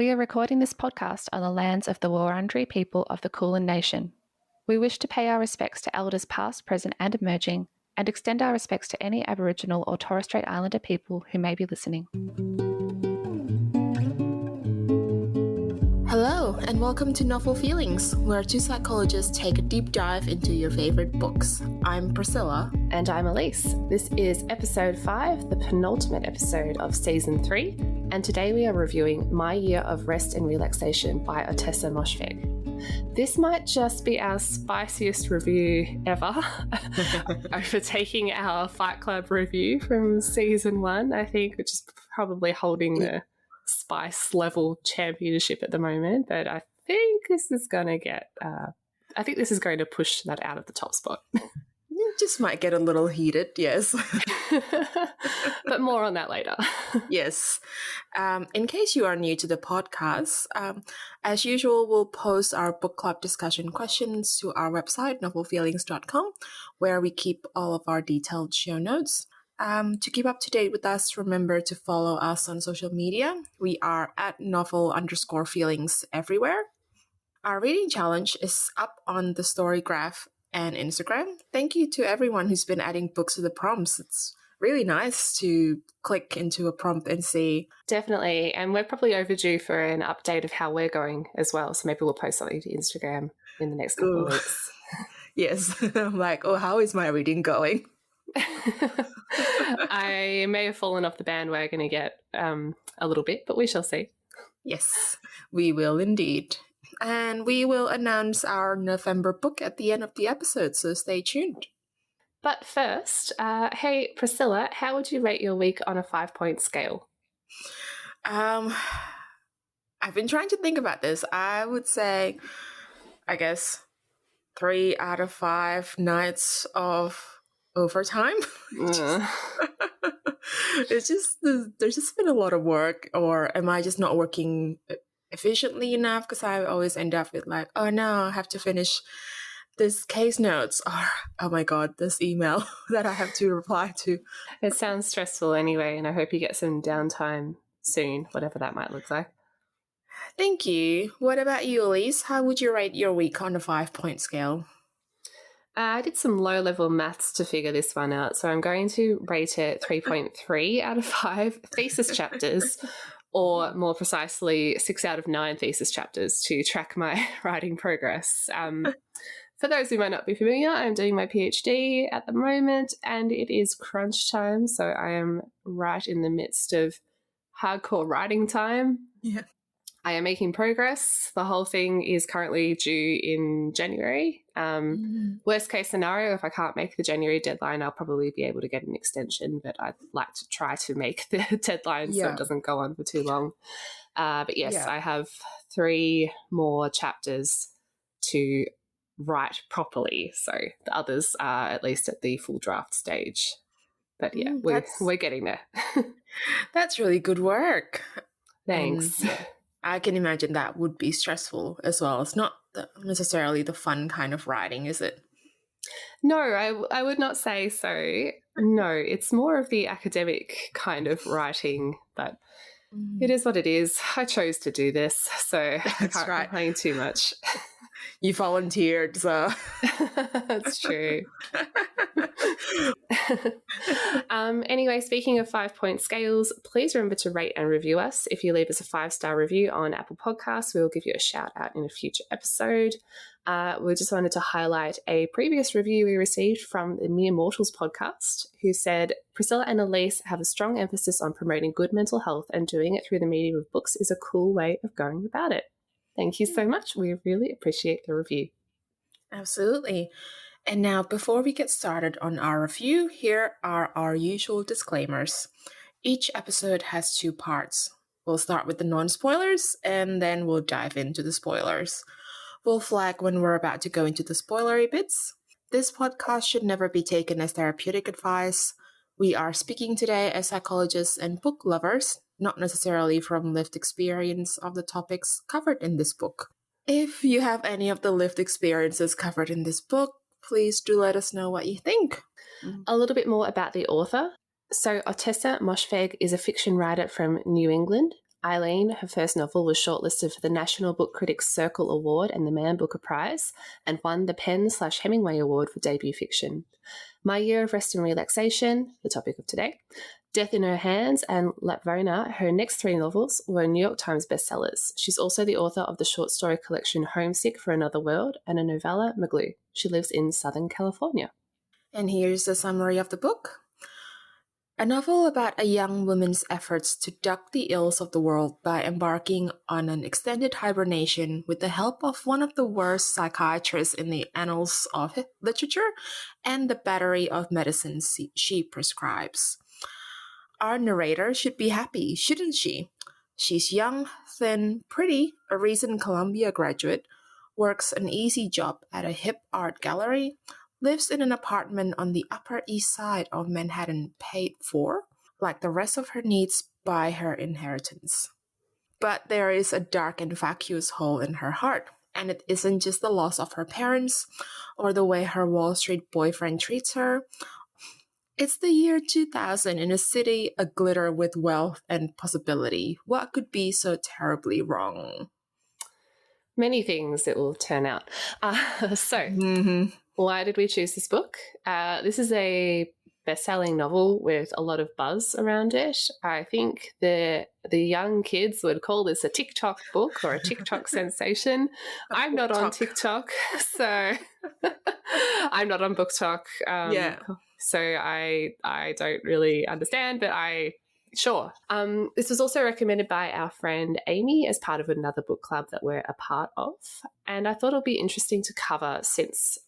We are recording this podcast on the lands of the Wurundjeri people of the Kulin Nation. We wish to pay our respects to elders past, present and emerging, and extend our respects to any Aboriginal or Torres Strait Islander people who may be listening. Hello, and welcome to Novel Feelings, where two psychologists take a deep dive into your favorite books. I'm Priscilla. And I'm Elise. This is episode 5, the penultimate episode of season 3, and today we are reviewing My Year of Rest and Relaxation by Ottessa Moshfegh. This might just be our spiciest review ever, overtaking our Fight Club review from season 1, I think, which is probably holding the spice level championship at the moment, but I think this is going to push that out of the top spot. It just might get a little heated, yes. But more on that later. Yes. In case you are new to the podcast, as usual, we'll post our book club discussion questions to our website, novelfeelings.com, where we keep all of our detailed show notes. To keep up to date with us, remember to follow us on social media. We are at novel_feelings everywhere. Our reading challenge is up on the story graph and Instagram. Thank you to everyone who's been adding books to the prompts. It's really nice to click into a prompt and see. Definitely. And we're probably overdue for an update of how we're going as well. So maybe we'll post something to Instagram in the next couple of weeks. Yes. I'm like, how is my reading going? I may have fallen off the bandwagon again a little bit, but we shall see. Yes, we will indeed. And we will announce our November book at the end of the episode, so stay tuned. But first, hey, Priscilla, how would you rate your week on a 5-point scale? I've been trying to think about this. I would say, I guess, 3 out of 5 nights of overtime. It's just there's just been a lot of work, or am I just not working efficiently enough? Because I always end up with like, oh no, I have to finish this case notes, or oh my god, this email that I have to reply to. It sounds stressful anyway, and I hope you get some downtime soon, whatever that might look like. Thank you. What about you, Elise? How would you rate your week on a 5-point scale? I did some low-level maths to figure this one out, so I'm going to rate it 3.3 out of 5 thesis chapters, or more precisely, 6 out of 9 thesis chapters to track my writing progress. For those who might not be familiar, I'm doing my PhD at the moment, and it is crunch time, so I am right in the midst of hardcore writing time. Yeah. I am making progress. The whole thing is currently due in January. Worst case scenario, if I can't make the January deadline, I'll probably be able to get an extension, but I'd like to try to make the deadline so it doesn't go on for too long. But yes, I have 3 more chapters to write properly. So the others are at least at the full draft stage. But yeah, we're getting there. That's really good work. Thanks. I can imagine that would be stressful as well. It's not necessarily the fun kind of writing, is it? No, I would not say so. No, it's more of the academic kind of writing, but it is what it is. I chose to do this, so I can't complain too much. You volunteered, so. That's true. Anyway, speaking of 5-point scales, please remember to rate and review us. If you leave us a 5-star review on Apple Podcasts, we'll give you a shout out in a future episode. We just wanted to highlight a previous review we received from the Mere Mortals podcast, who said, Priscilla and Elise have a strong emphasis on promoting good mental health, and doing it through the medium of books is a cool way of going about it. Thank you so much. We really appreciate the review. Absolutely. And now, before we get started on our review, here are our usual disclaimers. Each episode has 2 parts. We'll start with the non-spoilers, and then we'll dive into the spoilers. We'll flag when we're about to go into the spoilery bits. This podcast should never be taken as therapeutic advice. We are speaking today as psychologists and book lovers, not necessarily from lived experience of the topics covered in this book. If you have any of the lived experiences covered in this book, please do let us know what you think. A little bit more about the author. So Ottessa Moshfegh is a fiction writer from New England. Eileen, her first novel, was shortlisted for the National Book Critics Circle Award and the Man Booker Prize and won the PEN/Hemingway Award for debut fiction. My Year of Rest and Relaxation, the topic of today, Death in Her Hands, and Lapvona, her next 3 novels, were New York Times bestsellers. She's also the author of the short story collection Homesick for Another World and a novella, Maglue. She lives in Southern California. And here's the summary of the book. A novel about a young woman's efforts to duck the ills of the world by embarking on an extended hibernation with the help of one of the worst psychiatrists in the annals of literature and the battery of medicines she prescribes. Our narrator should be happy, shouldn't she? She's young, thin, pretty, a recent Columbia graduate, works an easy job at a hip art gallery, lives in an apartment on the Upper East Side of Manhattan paid for, like the rest of her needs, by her inheritance. But there is a dark and vacuous hole in her heart, and it isn't just the loss of her parents or the way her Wall Street boyfriend treats her. It's the year 2000 in a city aglitter with wealth and possibility. What could be so terribly wrong? Many things it will turn out. Why did we choose this book? This is a best-selling novel with a lot of buzz around it. I think the young kids would call this a TikTok book or a TikTok sensation. I'm not on TikTok, so I'm not on BookTok. So I don't really understand, but sure. This was also recommended by our friend Amy as part of another book club that we're a part of. And I thought it would be interesting to cover since,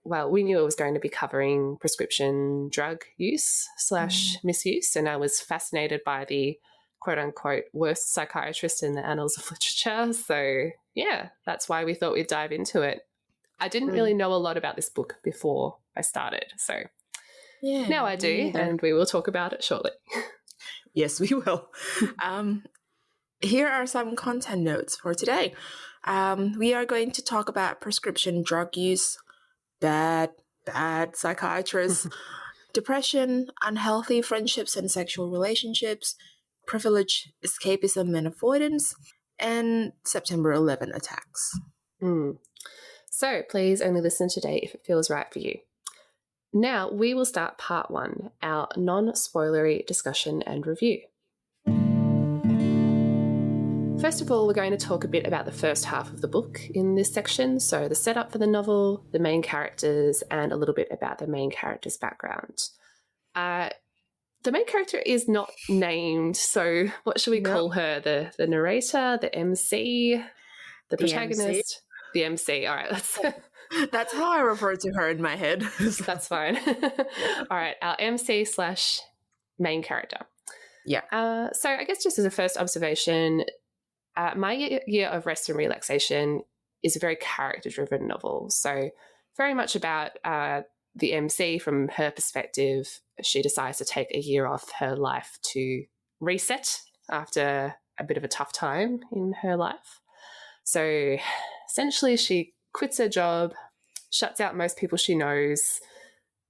well, we knew it was going to be covering prescription drug use / misuse. And I was fascinated by the quote unquote worst psychiatrist in the annals of literature. So yeah, that's why we thought we'd dive into it. I didn't really know a lot about this book before I started. So now I do, and we will talk about it shortly. Yes, we will. Here are some content notes for today. We are going to talk about prescription drug use, bad psychiatrists, depression, unhealthy friendships and sexual relationships, privilege, escapism and avoidance, and September 11 attacks. So please only listen today if it feels right for you. Now we will start part 1, our non-spoilery discussion and review. First of all, we're going to talk a bit about the first half of the book in this section, so the setup for the novel, the main characters, and a little bit about the main character's background. The main character is not named, so what should we call her? The narrator, the MC, the protagonist? The MC. All right, That's how I refer to her in my head. That's fine. All right, our MC / main character. Yeah. So I guess just as a first observation, My Year of Rest and Relaxation is a very character-driven novel. So very much about the MC from her perspective. She decides to take a year off her life to reset after a bit of a tough time in her life. So essentially she quits her job, shuts out most people she knows,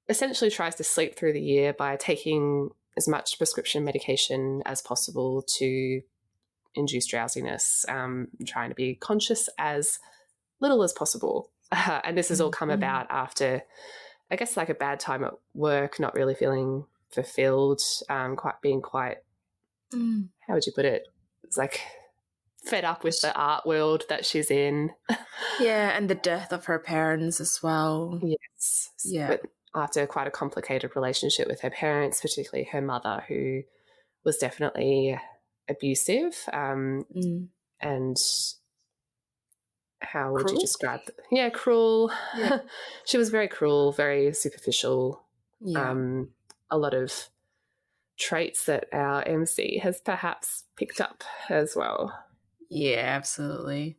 essentially tries to sleep through the year by taking as much prescription medication as possible to induce drowsiness, trying to be conscious as little as possible. And this has all come about after, I guess, like a bad time at work, not really feeling fulfilled, being quite, how would you put it? It's like fed up with the art world that she's in. Yeah, and the death of her parents as well. Yes. Yeah. But after quite a complicated relationship with her parents, particularly her mother, who was definitely abusive, and how would you describe that? Yeah, cruel. Yeah. She was very cruel, very superficial. Yeah. A lot of traits that our MC has perhaps picked up as well. Yeah, absolutely.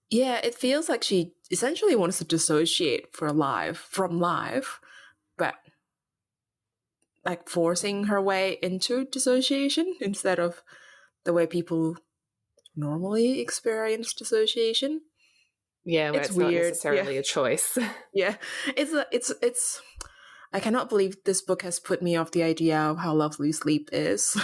Yeah, it feels like she essentially wants to dissociate from life, but like forcing her way into dissociation instead of the way people normally experience dissociation. Yeah, where it's weird. Not necessarily a choice. Yeah, it's. I cannot believe this book has put me off the idea of how lovely sleep is.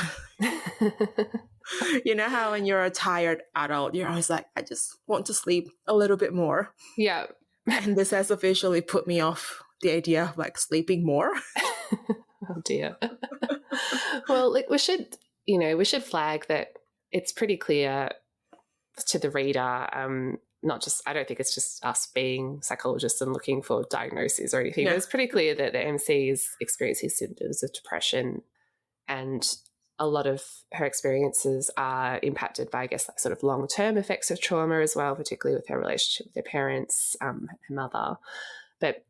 You know how when you're a tired adult, you're always like, I just want to sleep a little bit more. Yeah. And this has officially put me off the idea of like sleeping more. Oh dear. Well, like we should flag that it's pretty clear to the reader, not just, I don't think it's just us being psychologists and looking for diagnoses or anything, but it's pretty clear that the MC is experiencing symptoms of depression, and a lot of her experiences are impacted by, I guess, like sort of long-term effects of trauma as well, particularly with her relationship with her parents, her mother. But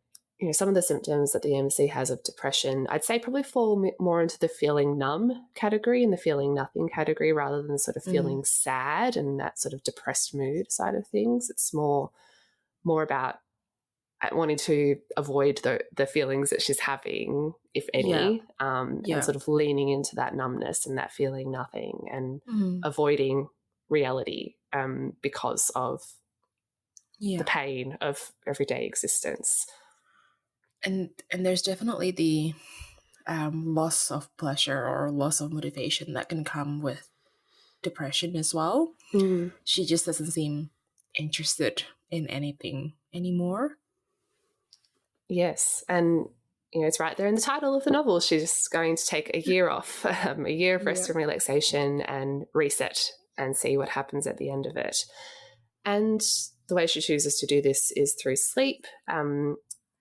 some of the symptoms that the MC has of depression, I'd say probably fall more into the feeling numb category and the feeling nothing category, rather than sort of feeling sad and that sort of depressed mood side of things. It's more about wanting to avoid the feelings that she's having, if any, and sort of leaning into that numbness and that feeling nothing and avoiding reality because of the pain of everyday existence. And there's definitely the loss of pleasure or loss of motivation that can come with depression as well. She just doesn't seem interested in anything anymore. Yes, and it's right there in the title of the novel. She's going to take a year off, a year of rest and relaxation and reset and see what happens at the end of it. And the way she chooses to do this is through sleep.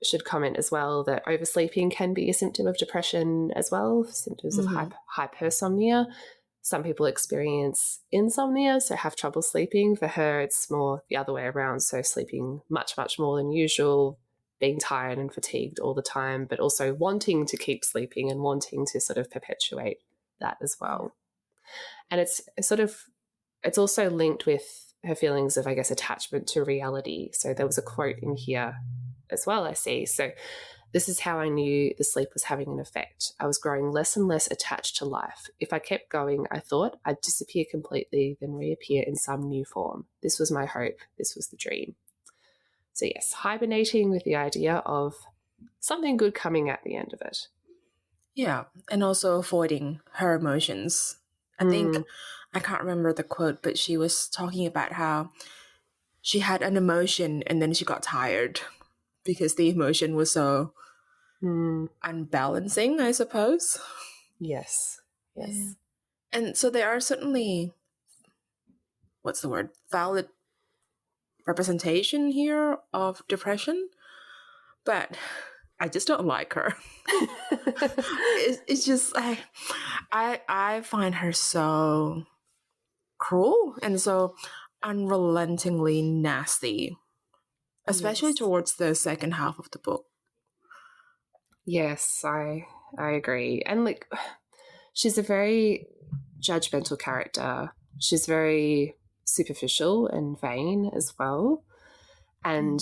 Should comment as well that oversleeping can be a symptom of depression as well, symptoms of hypersomnia. Some people experience insomnia, so have trouble sleeping. For her, it's more the other way around, so sleeping much, much more than usual, being tired and fatigued all the time, but also wanting to keep sleeping and wanting to sort of perpetuate that as well. And it's also linked with her feelings of, I guess, attachment to reality. So there was a quote in here as well, I see. So this is how I knew the sleep was having an effect. I was growing less and less attached to life. If I kept going, I thought I'd disappear completely, then reappear in some new form. This was my hope. This was the dream. So yes, hibernating with the idea of something good coming at the end of it. Yeah, and also avoiding her emotions. I think, I can't remember the quote, but she was talking about how she had an emotion and then she got tired because the emotion was so unbalancing, I suppose. Yes. Yeah. And so there are certainly, valid representation here of depression, but I just don't like her. It's just I find her so cruel and so unrelentingly nasty, especially towards the second half of the book. Yes, I agree. And like, she's a very judgmental character. She's very superficial and vain as well. And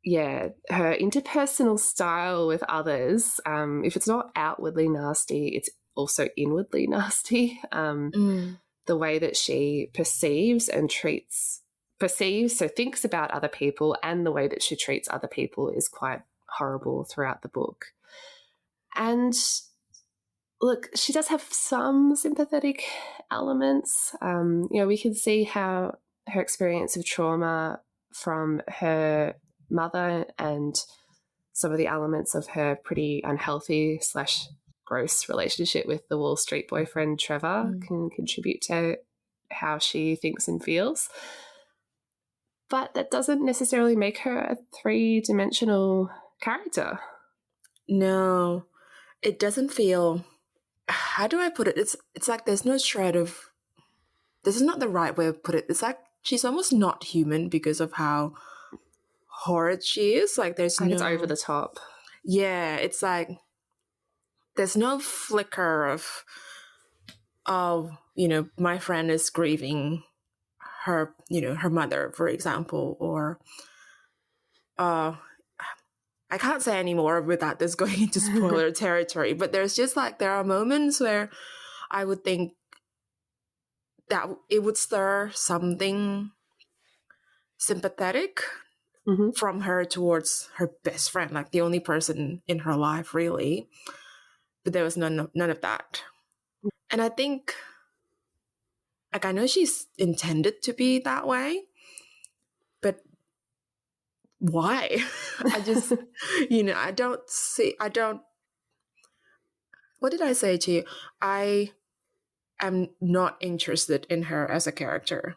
yeah, her interpersonal style with others, if it's not outwardly nasty, it's also inwardly nasty. The way that she perceives, so thinks about other people, and the way that she treats other people is quite horrible throughout the book. And look, she does have some sympathetic elements. We can see how her experience of trauma from her mother and some of the elements of her pretty unhealthy / gross relationship with the Wall Street boyfriend Trevor can contribute to how she thinks and feels. But that doesn't necessarily make her a three-dimensional character. No, it doesn't feel, how do I put it? It's like there's no shred of, this is not the right way of put it. It's like she's almost not human because of how horrid she is. Like there's it's over the top. Yeah, it's like there's no flicker of my friend is grieving her her mother, for example, or I can't say any more without this going into spoiler territory, but there's just like there are moments where I would think that it would stir something sympathetic from her towards her best friend, like the only person in her life really. But there was none of that. And I think like, I know she's intended to be that way, but why? I just, what did I say to you? I am not interested in her as a character.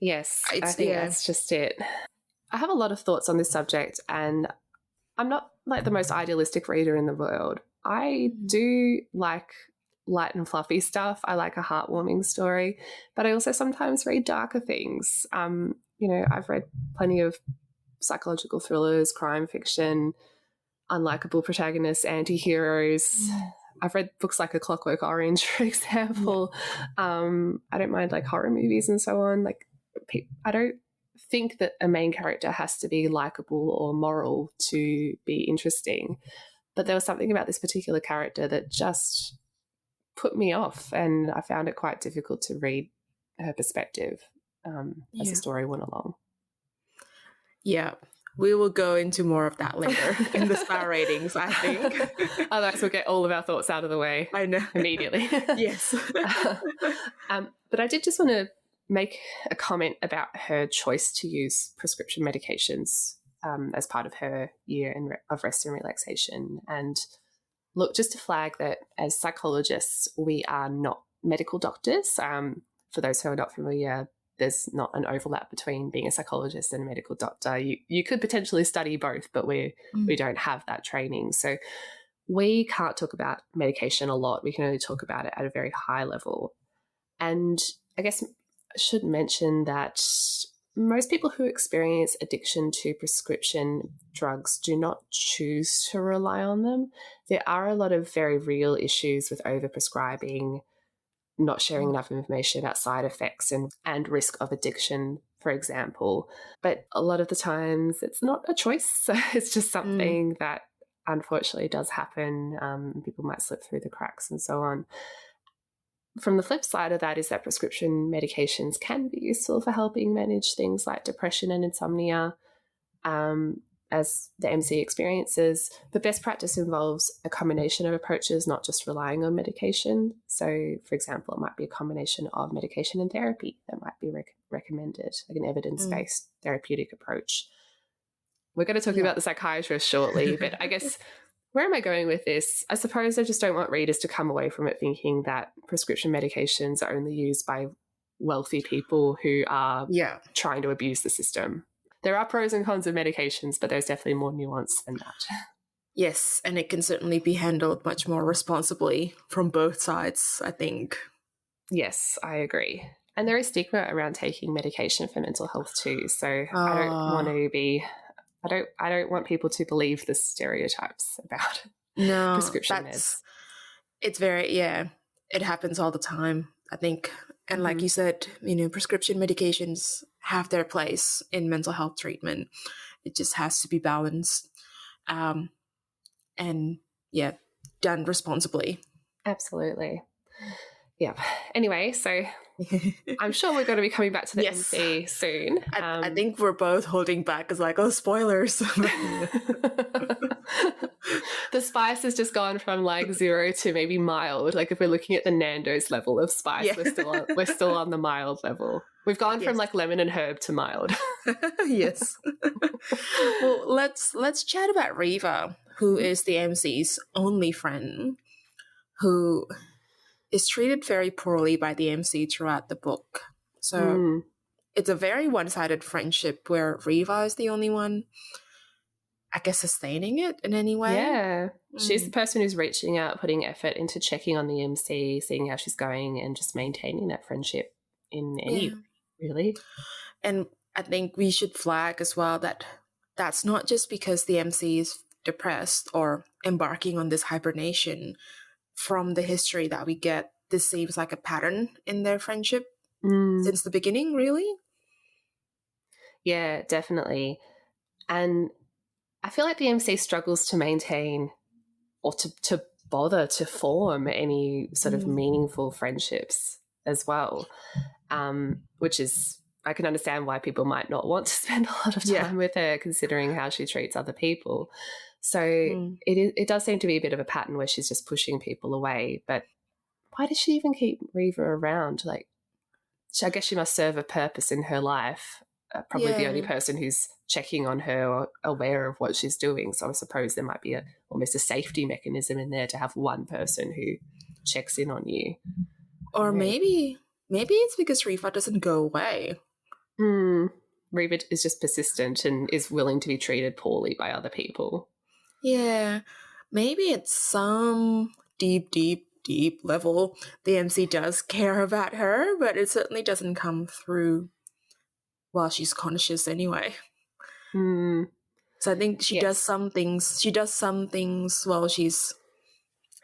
Yes, I think that's just it. I have a lot of thoughts on this subject, and I'm not like the most idealistic reader in the world. I do like light and fluffy stuff. I like a heartwarming story, but I also sometimes read darker things. I've read plenty of psychological thrillers, crime fiction, unlikable protagonists, anti-heroes. I've read books like A Clockwork Orange, for example. I don't mind like horror movies and so on. Like, I don't think that a main character has to be likable or moral to be interesting. But there was something about this particular character that just put me off, and I found it quite difficult to read her perspective as the story went along. Yeah, we will go into more of that later in the star ratings, I think. Otherwise, we'll get all of our thoughts out of the way. I know. Immediately. Yes. But I did just want to make a comment about her choice to use prescription medications as part of her year of rest and relaxation. And look, just to flag that as psychologists, we are not medical doctors. For those who are not familiar, there's not an overlap between being a psychologist and a medical doctor. You could potentially study both, but we don't have that training. So we can't talk about medication a lot. We can only talk about it at a very high level. And I guess I should mention that most people who experience addiction to prescription drugs do not choose to rely on them. There are a lot of very real issues with overprescribing, not sharing enough information about side effects and risk of addiction, for example. But a lot of the times it's not a choice. It's just something that unfortunately does happen. People might slip through the cracks and so on. From the flip side of that is that prescription medications can be useful for helping manage things like depression and insomnia, as the MC experiences. But best practice involves a combination of approaches, not just relying on medication. So, for example, it might be a combination of medication and therapy that might be recommended, like an evidence-based therapeutic approach. We're going to talk about the psychiatrist shortly, but I guess where am I going with this? I suppose I just don't want readers to come away from it thinking that prescription medications are only used by wealthy people who are trying to abuse the system. There are pros and cons of medications, but there's definitely more nuance than that. Yes, and it can certainly be handled much more responsibly from both sides, I think. Yes, I agree. And there is stigma around taking medication for mental health too. So I don't want people to believe the stereotypes about prescription meds. It's very, it happens all the time, I think. And like you said, prescription medications have their place in mental health treatment. It just has to be balanced and, done responsibly. Absolutely. Yeah. Anyway, so I'm sure we're going to be coming back to the MC soon. I think we're both holding back because spoilers. The spice has just gone from 0 to maybe mild. Like if we're looking at the Nando's level of spice, we're still on the mild level. We've gone from lemon and herb to mild. Yes. Well, let's chat about Riva, who is the MC's only friend, who is treated very poorly by the MC throughout the book. So it's a very one-sided friendship where Riva is the only one, I guess, sustaining it in any way. Yeah. She's the person who's reaching out, putting effort into checking on the MC, seeing how she's going, and just maintaining that friendship in any really. And I think we should flag as well that that's not just because the MC is depressed or embarking on this hibernation. From the history that we get, this seems like a pattern in their friendship since the beginning, really. Yeah, definitely. And I feel like the MC struggles to maintain or to bother to form any sort of meaningful friendships as well, which is, I can understand why people might not want to spend a lot of time with her considering how she treats other people. So it does seem to be a bit of a pattern where she's just pushing people away. But why does she even keep Riva around? I guess she must serve a purpose in her life. Probably the only person who's checking on her or aware of what she's doing. So I suppose there might be almost a safety mechanism in there to have one person who checks in on you. Or maybe it's because Riva doesn't go away. Riva is just persistent and is willing to be treated poorly by other people. Yeah. Maybe it's some deep level the MC does care about her, but it certainly doesn't come through while she's conscious anyway. So I think she does some things while she's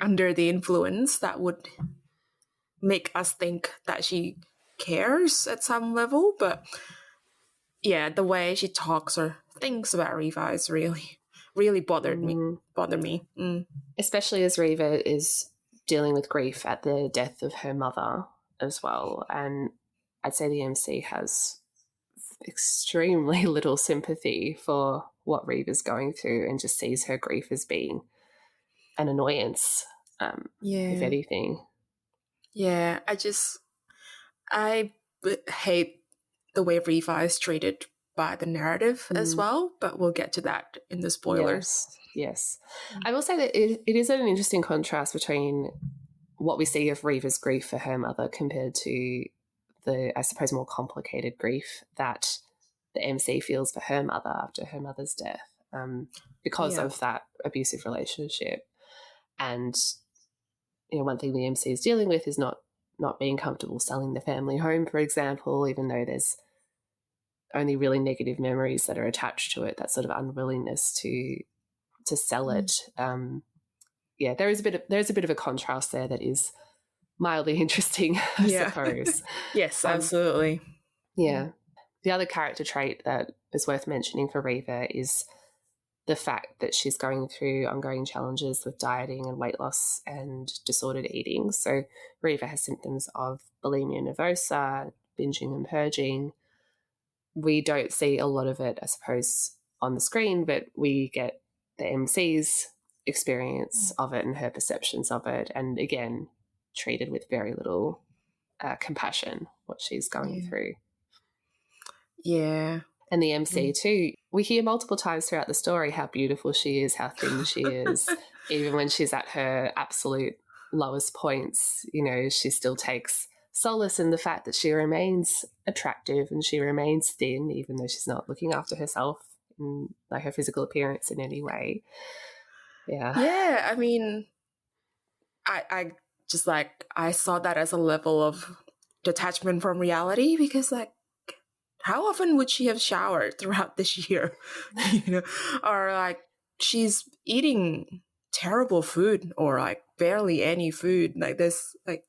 under the influence that would make us think that she cares at some level, but yeah, the way she talks or thinks about Riva is really bothered me. Especially as Riva is dealing with grief at the death of her mother as well. And I'd say the MC has extremely little sympathy for what Riva's going through and just sees her grief as being an annoyance, if anything. Yeah, I hate the way Riva is treated by the narrative as well, but we'll get to that in the spoilers. Yes. I will say that it is an interesting contrast between what we see of Riva's grief for her mother compared to the, I suppose, more complicated grief that the MC feels for her mother after her mother's death because of that abusive relationship. And, you know, one thing the MC is dealing with is not being comfortable selling the family home, for example, even though there's only really negative memories that are attached to it, that sort of unwillingness to sell it. There's a bit of a contrast there that is mildly interesting, I suppose. Yes, absolutely. Yeah. The other character trait that is worth mentioning for Riva is the fact that she's going through ongoing challenges with dieting and weight loss and disordered eating. So Riva has symptoms of bulimia nervosa, binging and purging. We don't see a lot of it, I suppose, on the screen, but we get the MC's experience of it and her perceptions of it, and again, treated with very little compassion, what she's going through. Yeah. And the MC too, we hear multiple times throughout the story how beautiful she is, how thin she is. Even when she's at her absolute lowest points, you know, she still takes solace in the fact that she remains attractive and she remains thin, even though she's not looking after herself in like her physical appearance in any way. Yeah, I mean, I just like, I saw that as a level of detachment from reality, because like, how often would she have showered throughout this year? You know, or like she's eating terrible food or like barely any food. Like this, like,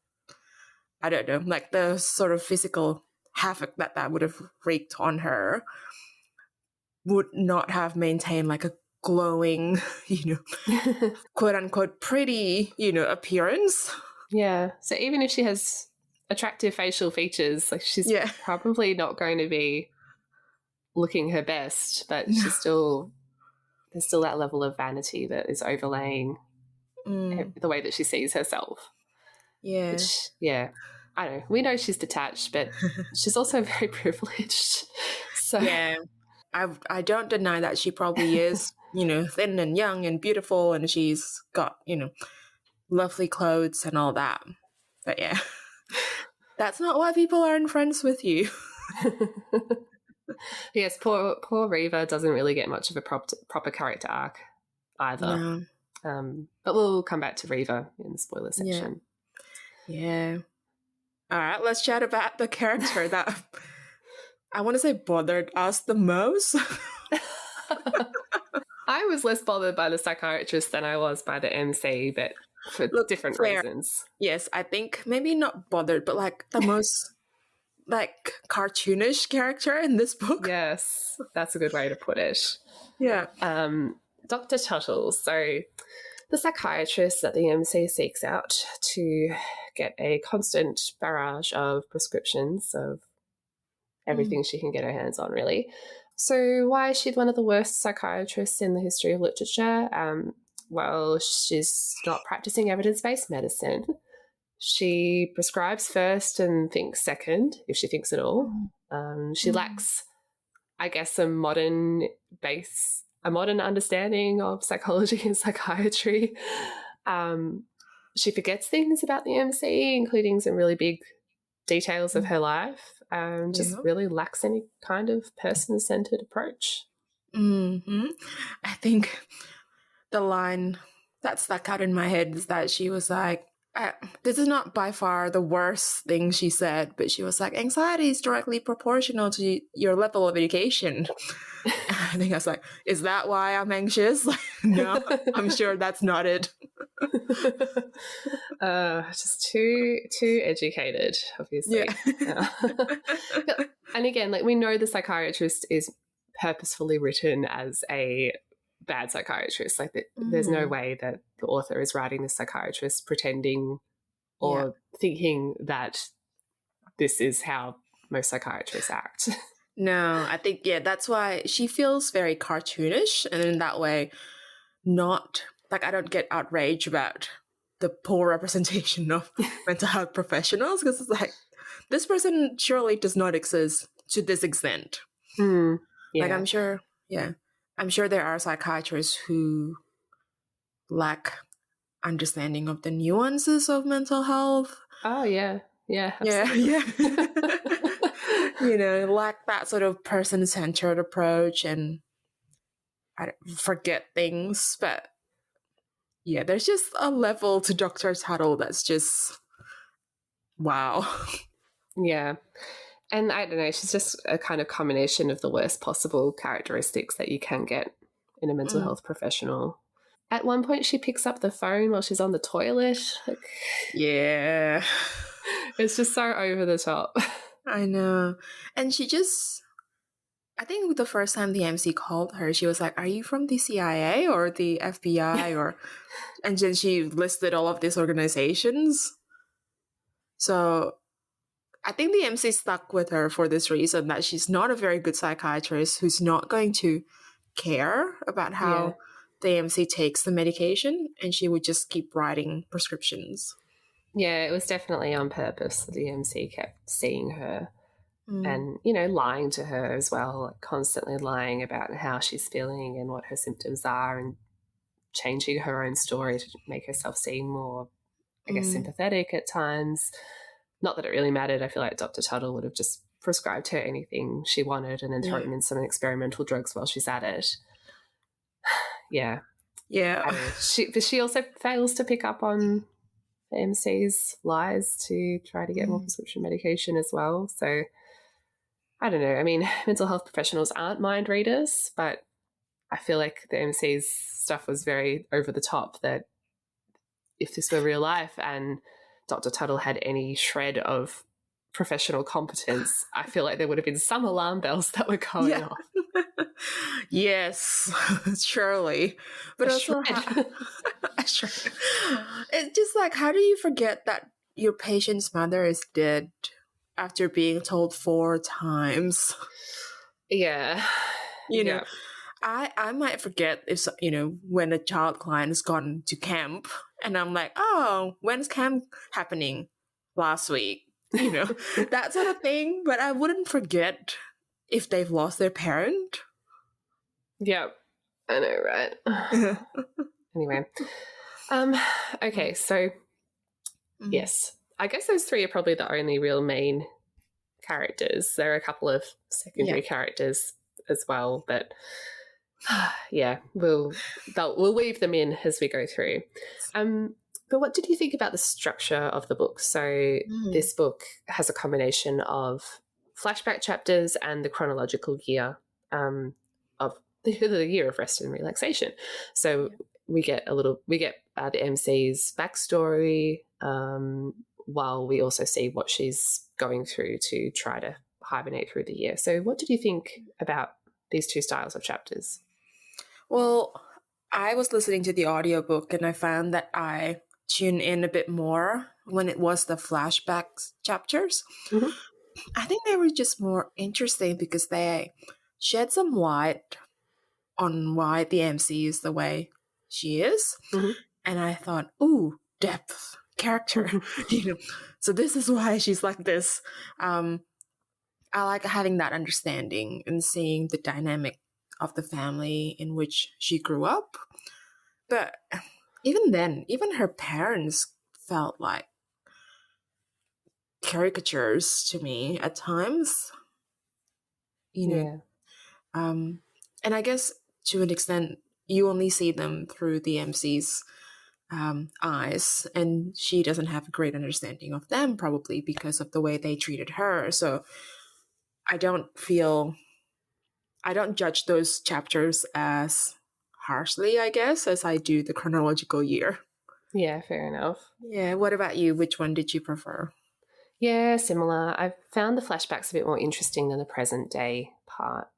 I don't know, like the sort of physical havoc that would have wreaked on her would not have maintained like a glowing, you know, quote unquote pretty, you know, appearance. Yeah. So even if she has attractive facial features, like she's probably not going to be looking her best, but she's still, there's still that level of vanity that is overlaying the way that she sees herself. Yeah. Which, I don't know. We know she's detached, but she's also very privileged. So yeah, I don't deny that she probably is, you know, thin and young and beautiful, and she's got, you know, lovely clothes and all that. But yeah, that's not why people aren't friends with you. Yes, poor Riva doesn't really get much of a proper character arc either. No. But we'll come back to Riva in the spoiler section. Yeah. All right, let's chat about the character that I want to say bothered us the most. I was less bothered by the psychiatrist than I was by the MC, but for different reasons. Yes, I think maybe not bothered, but like the most like cartoonish character in this book. Yes, that's a good way to put it. Yeah. Dr. Tuttle. So the psychiatrist that the MC seeks out to get a constant barrage of prescriptions of everything she can get her hands on, really. So why is she one of the worst psychiatrists in the history of literature? Well, she's not practicing evidence-based medicine. She prescribes first and thinks second, if she thinks at all. She lacks, I guess, a modern understanding of psychology and psychiatry. She forgets things about the MC, including some really big details of her life. Just really lacks any kind of person-centered approach. I think the line that stuck out in my head is that she was like, this is not by far the worst thing she said, but she was like, anxiety is directly proportional to your level of education. I think I was like, is that why I'm anxious? Like, no, I'm sure that's not it. Just too educated, obviously. Yeah. And again, like, we know the psychiatrist is purposefully written as a bad psychiatrist. Like, there's no way that the author is writing this psychiatrist pretending or thinking that this is how most psychiatrists act. No, I think, that's why she feels very cartoonish, and in that way, not, like, I don't get outraged about the poor representation of mental health professionals, because it's like, this person surely does not exist to this extent. Like, I'm sure there are psychiatrists who lack understanding of the nuances of mental health. Oh, yeah. Yeah, absolutely. Lack that sort of person-centered approach and forget things. But there's just a level to Dr. Tuttle that's just wow. Yeah. And I don't know, she's just a kind of combination of the worst possible characteristics that you can get in a mental health professional. At one point, she picks up the phone while she's on the toilet. Yeah. It's just so over the top. I know. And she just, I think the first time the MC called her, she was like, are you from the CIA or the FBI? Or, and then she listed all of these organizations. So I think the MC stuck with her for this reason, that she's not a very good psychiatrist who's not going to care about how the MC takes the medication, and she would just keep writing prescriptions. Yeah, it was definitely on purpose. The MC kept seeing her and, lying to her as well, like constantly lying about how she's feeling and what her symptoms are, and changing her own story to make herself seem more, I guess, sympathetic at times. Not that it really mattered. I feel like Dr. Tuttle would have just prescribed her anything she wanted and then thrown in some experimental drugs while she's at it. Yeah. But she also fails to pick up on the MC's lies to try to get more prescription medication as well. So I don't know. I mean, mental health professionals aren't mind readers, but I feel like the MC's stuff was very over the top, that if this were real life and Dr. Tuttle had any shred of professional competence, I feel like there would have been some alarm bells that were going off. Yes, surely. But also, it's just like, how do you forget that your patient's mother is dead after being told 4 times? Yeah. know, I might forget if, when a child client has gone to camp and I'm like, oh, when's camp happening? Last week, that sort of thing. But I wouldn't forget if they've lost their parent. Yeah, I know, right? Anyway. Okay, so yes, I guess those 3 are probably the only real main characters. There are a couple of secondary characters as well, but we'll weave them in as we go through. But what did you think about the structure of the book? So this book has a combination of flashback chapters and the chronological year of the year of rest and relaxation. So we get the MC's backstory, while we also see what she's going through to try to hibernate through the year. So what did you think about these 2 styles of chapters? Well, I was listening to the audiobook and I found that I tune in a bit more when it was the flashback chapters. I think they were just more interesting because they shed some light on why the MC is the way she is. And I thought, ooh, depth. character. So this is why she's like this. I like having that understanding and seeing the dynamic of the family in which she grew up. But even then, even her parents felt like caricatures to me at times. Yeah. And I guess to an extent, you only see them through the MC's eyes, and she doesn't have a great understanding of them, probably because of the way they treated her. So I don't judge those chapters as harshly, I guess, as I do the chronological year. Yeah, fair enough. Yeah. What about you? Which one did you prefer? Yeah, similar. I found the flashbacks a bit more interesting than the present day part.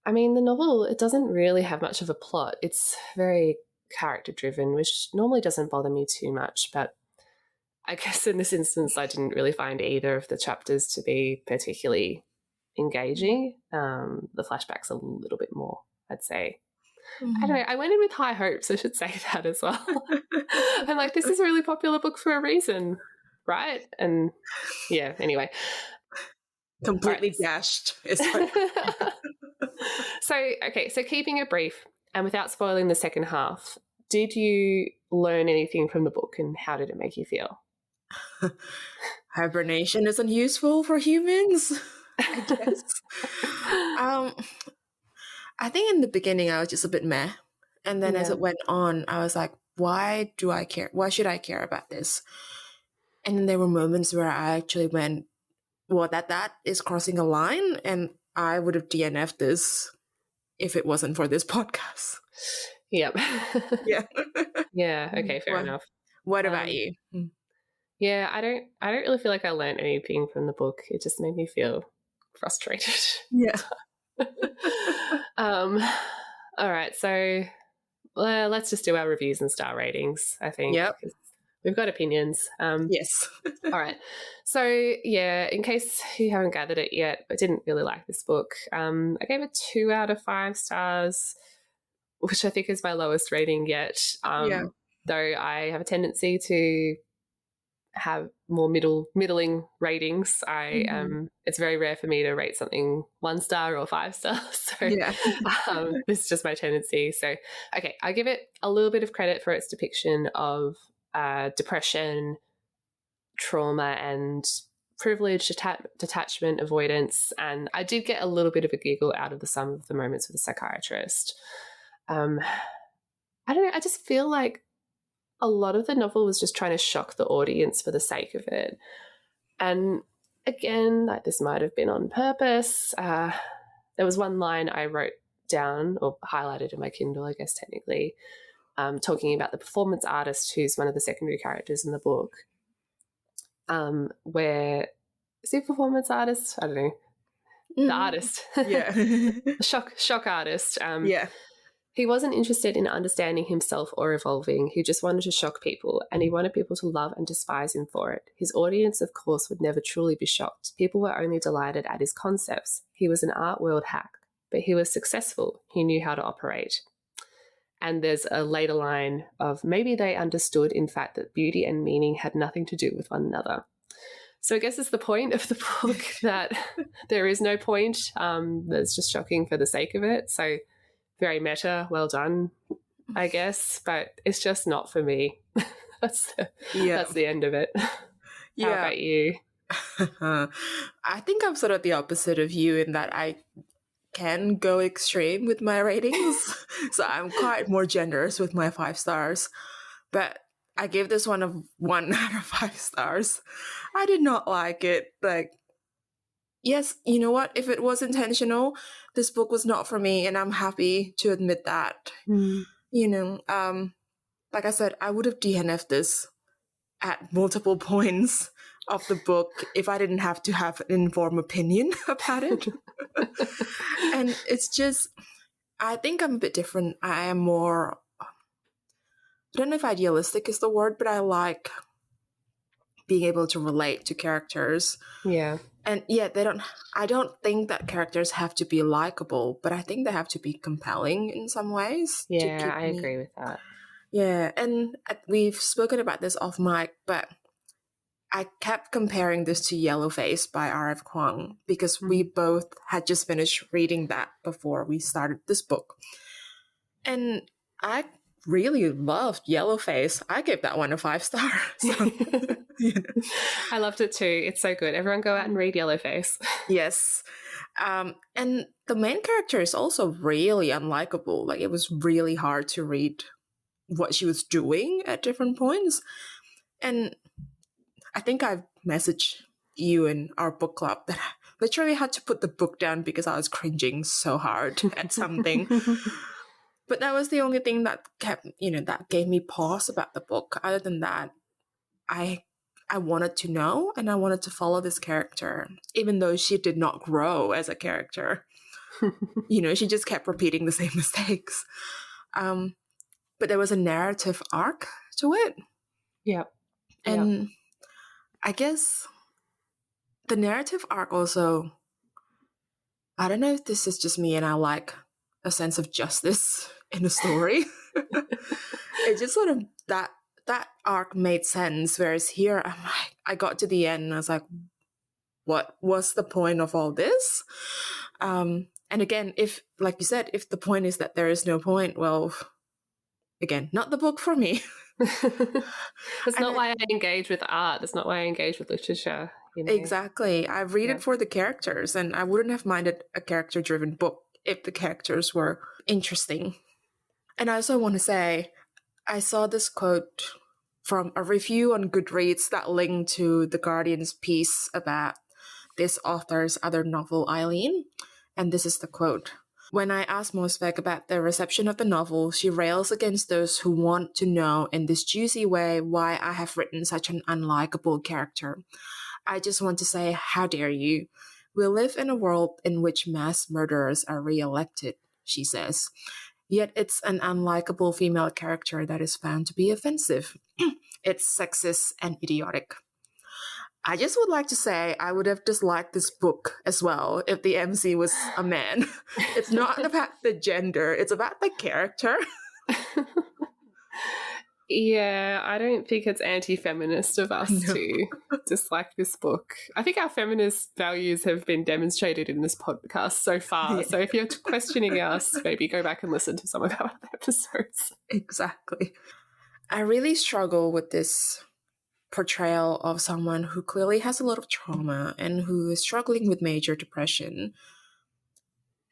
I mean, the novel, it doesn't really have much of a plot. It's very character driven, which normally doesn't bother me too much. But I guess in this instance, I didn't really find either of the chapters to be particularly engaging. The flashbacks a little bit more, I'd say. Anyway, I went in with high hopes, I should say that as well. I'm like, this is a really popular book for a reason, right? And yeah, anyway. Completely dashed. So keeping it brief and without spoiling the second half, did you learn anything from the book and how did it make you feel? Hibernation isn't useful for humans, I guess. I think in the beginning I was just a bit meh. And then as it went on, I was like, why do I care? Why should I care about this? And then there were moments where I actually went, well, that is crossing a line, and I would have DNF'd this if it wasn't for this podcast. Yep. Yeah. Yeah. Okay. Fair enough. What about you? Yeah, I don't really feel like I learned anything from the book. It just made me feel frustrated. Yeah. All right. So let's just do our reviews and star ratings, I think. Yep. We've got opinions. Yes. All right. So, yeah, in case you haven't gathered it yet, I didn't really like this book. I gave it 2 out of 5 stars, which I think is my lowest rating yet. Though I have a tendency to have more middling ratings. It's very rare for me to rate something 1 star or 5 stars. So this is just my tendency. So, okay, I give it a little bit of credit for its depiction of depression, trauma, and privilege, detachment, avoidance. And I did get a little bit of a giggle out of some of the moments with the psychiatrist. I don't know, I just feel like a lot of the novel was just trying to shock the audience for the sake of it. And again, like, this might have been on purpose. There was one line I wrote down or highlighted in my Kindle, I guess technically, talking about the performance artist who's one of the secondary characters in the book. Where is he a performance artist? I don't know. The artist. Yeah. shock artist. Yeah. He wasn't interested in understanding himself or evolving. He just wanted to shock people, and he wanted people to love and despise him for it. His audience, of course, would never truly be shocked. People were only delighted at his concepts. He was an art world hack, but he was successful. He knew how to operate. And there's a later line of, maybe they understood, in fact, that beauty and meaning had nothing to do with one another. So I guess it's the point of the book that there is no point. That's just shocking for the sake of it. So very meta, well done, I guess, but it's just not for me. That's the end of it. How about you? I think I'm sort of the opposite of you in that I can go extreme with my ratings. So I'm quite more generous with my 5 stars. But I gave this one a 1 out of 5 stars. I did not like it. Like, yes, you know what? If it was intentional, this book was not for me, and I'm happy to admit that. You know, like I said, I would have DNF'd this at multiple points of the book if I didn't have to have an informed opinion about it. And it's just, I think I'm a bit different. I am more, I don't know if idealistic is the word, but I like being able to relate to characters. Yeah. And yeah, I don't think that characters have to be likable, but I think they have to be compelling in some ways. Yeah, I agree with that. Yeah, and we've spoken about this off mic, but I kept comparing this to Yellowface by R.F. Kuang because we both had just finished reading that before we started this book. And I really loved Yellowface. I gave that one a 5 star. So, I loved it too. It's so good. Everyone go out and read Yellowface. Yes. And the main character is also really unlikable. Like, it was really hard to read what she was doing at different points. And I think I've messaged you in our book club that I literally had to put the book down because I was cringing so hard at something. But that was the only thing that kept, that gave me pause about the book. Other than that, I wanted to know and I wanted to follow this character, even though she did not grow as a character. She just kept repeating the same mistakes. But there was a narrative arc to it. Yeah. And I guess the narrative arc also, I don't know if this is just me and I like a sense of justice in a story. It just sort of, that arc made sense. Whereas here, I got to the end and I was like, what was the point of all this? And again, if, like you said, if the point is that there is no point, well, again, not the book for me. That's not why I engage with art. That's not why I engage with literature. Exactly. I read it for the characters, and I wouldn't have minded a character-driven book if the characters were interesting. And I also want to say, I saw this quote from a review on Goodreads that linked to The Guardian's piece about this author's other novel, Eileen. And this is the quote. When I asked Mosvek about the reception of the novel, she rails against those who want to know in this juicy way why I have written such an unlikable character. I just want to say, how dare you? We live in a world in which mass murderers are re-elected, she says. Yet it's an unlikable female character that is found to be offensive. It's sexist and idiotic. I just would like to say I would have disliked this book as well if the MC was a man. It's not about the gender, it's about the character. Yeah, I don't think it's anti-feminist of us to dislike this book. I think our feminist values have been demonstrated in this podcast so far. Yeah. So if you're questioning us, maybe go back and listen to some of our other episodes. Exactly. I really struggle with this portrayal of someone who clearly has a lot of trauma and who is struggling with major depression